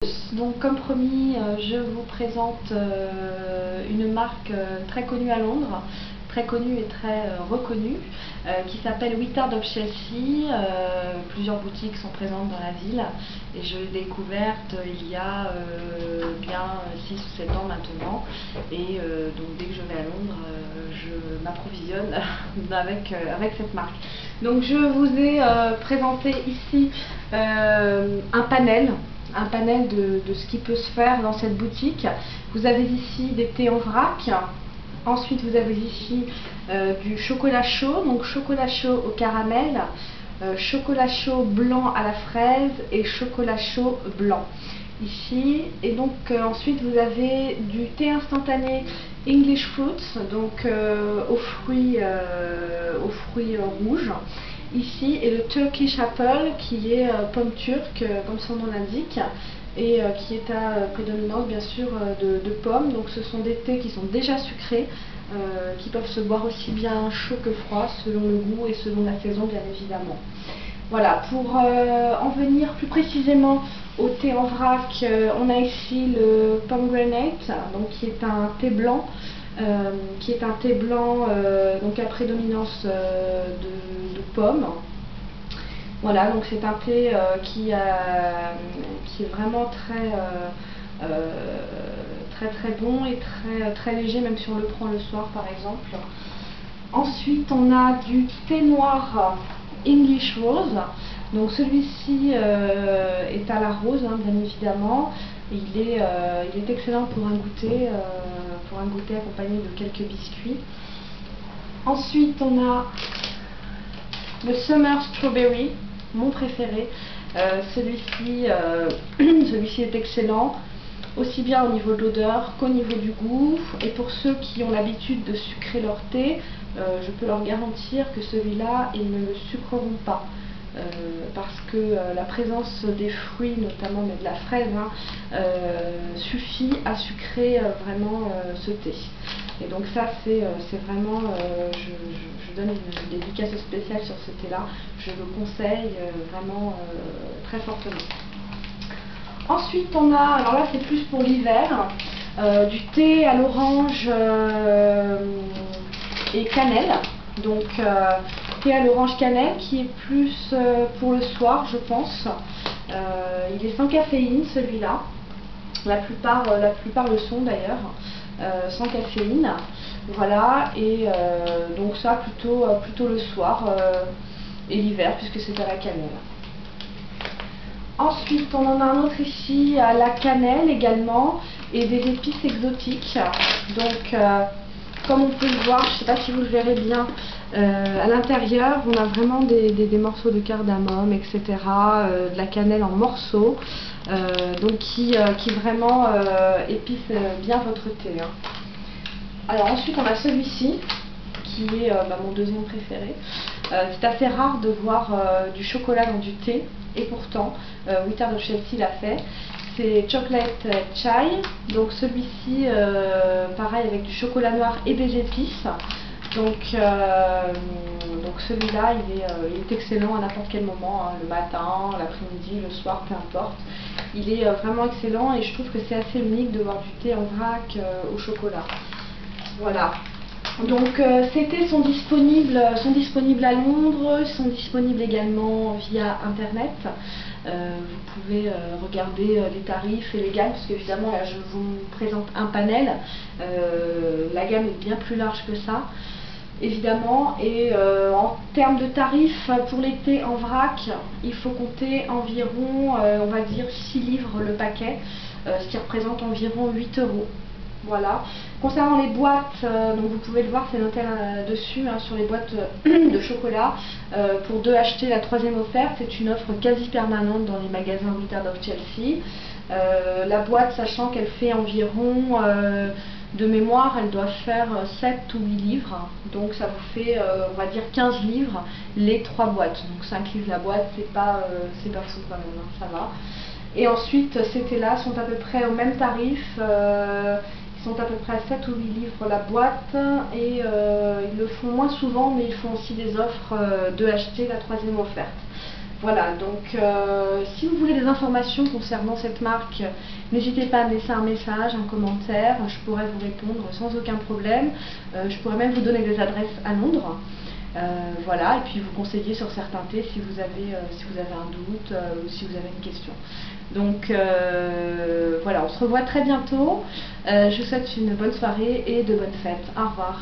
Donc comme promis, je vous présente une marque très connue à Londres, très connue et très reconnue, qui s'appelle Whittard of Chelsea. Plusieurs boutiques sont présentes dans la ville et je l'ai découverte il y a bien 6 ou 7 ans maintenant. Et donc dès que je vais à Londres, je m'approvisionne avec cette marque. Donc je vous ai présenté ici un panel de ce qui peut se faire dans cette boutique. Vous avez ici des thés en vrac. Ensuite, vous avez ici du chocolat chaud, donc chocolat chaud au caramel, chocolat chaud blanc à la fraise et chocolat chaud blanc. Ici, et donc ensuite vous avez du thé instantané English Fruits, donc aux fruits rouges. Ici, et le Turkish Apple, qui est pomme turque, comme son nom l'indique, et qui est à prédominance bien sûr de pommes. Donc ce sont des thés qui sont déjà sucrés, qui peuvent se boire aussi bien chaud que froid, selon le goût et selon la saison bien évidemment. Voilà, pour en venir plus précisément au thé en vrac, on a ici le pomegranate, donc qui est un thé blanc. Donc à prédominance de pommes. Voilà, donc c'est un thé qui est vraiment très bon et très léger, même si on le prend le soir par exemple. Ensuite, on a du thé noir English Rose. Donc celui-ci est à la rose, hein, bien évidemment. Il est excellent pour un goûter accompagné de quelques biscuits. Ensuite, on a le Summer Strawberry, mon préféré. Celui-ci est excellent, aussi bien au niveau de l'odeur qu'au niveau du goût. Et pour ceux qui ont l'habitude de sucrer leur thé, je peux leur garantir que celui-là, ils ne le sucreront pas. Parce que la présence des fruits, notamment de la fraise, suffit à sucrer vraiment ce thé. Et donc ça, c'est vraiment, je donne une dédicace spéciale sur ce thé-là. Je le conseille vraiment très fortement. Ensuite, on a, alors là c'est plus pour l'hiver, du thé à l'orange et cannelle. Donc thé à l'orange cannelle qui est plus pour le soir, je pense. Il est sans caféine celui-là. La plupart le sont d'ailleurs, sans caféine. Voilà, et donc ça plutôt le soir et l'hiver puisque c'est à la cannelle. Ensuite, on en a un autre ici à la cannelle également et des épices exotiques. Donc comme on peut le voir, je ne sais pas si vous le verrez bien, à l'intérieur on a vraiment des morceaux de cardamome, etc. De la cannelle en morceaux, donc qui vraiment épice bien votre thé. Hein. Alors ensuite on a celui-ci qui est mon deuxième préféré. C'est assez rare de voir du chocolat dans du thé, et pourtant Whittard of Chelsea l'a fait. C'est Chocolate Chai, donc celui-ci pareil avec du chocolat noir et des épices. Donc celui-là il est excellent à n'importe quel moment, hein, le matin, l'après-midi, le soir, peu importe. Il est vraiment excellent et je trouve que c'est assez unique de voir du thé en vrac au chocolat. Voilà. Donc ces thés sont disponibles à Londres, sont disponibles également via internet. Vous pouvez regarder les tarifs et les gammes, parce qu'évidemment là je vous présente un panel. La gamme est bien plus large que ça, évidemment. Et en termes de tarifs, pour les thés en vrac, il faut compter environ, on va dire 6 livres le paquet, ce qui représente environ 8 €. Voilà. Concernant les boîtes, donc vous pouvez le voir, c'est noté dessus, hein, sur les boîtes de chocolat. Pour 2 achetés, la 3e offerte, c'est une offre quasi permanente dans les magasins Whittard of Chelsea. La boîte, sachant qu'elle fait environ, de mémoire, elle doit faire 7 ou 8 livres. Donc ça vous fait, on va dire 15 livres les 3 boîtes. Donc 5 livres la boîte, c'est pas fou quand même, hein, ça va. Et ensuite, ces thés-là sont à peu près au même tarif. Ils sont à peu près à 7 ou 8 livres la boîte et ils le font moins souvent, mais ils font aussi des offres de acheter la 3e offerte. Voilà, donc si vous voulez des informations concernant cette marque, n'hésitez pas à me laisser un message, un commentaire, je pourrais vous répondre sans aucun problème. Je pourrais même vous donner des adresses à Londres. Voilà, et puis vous conseiller sur certains thés si vous avez un doute ou si vous avez une question. Donc voilà, on se revoit très bientôt. Je vous souhaite une bonne soirée et de bonnes fêtes. Au revoir.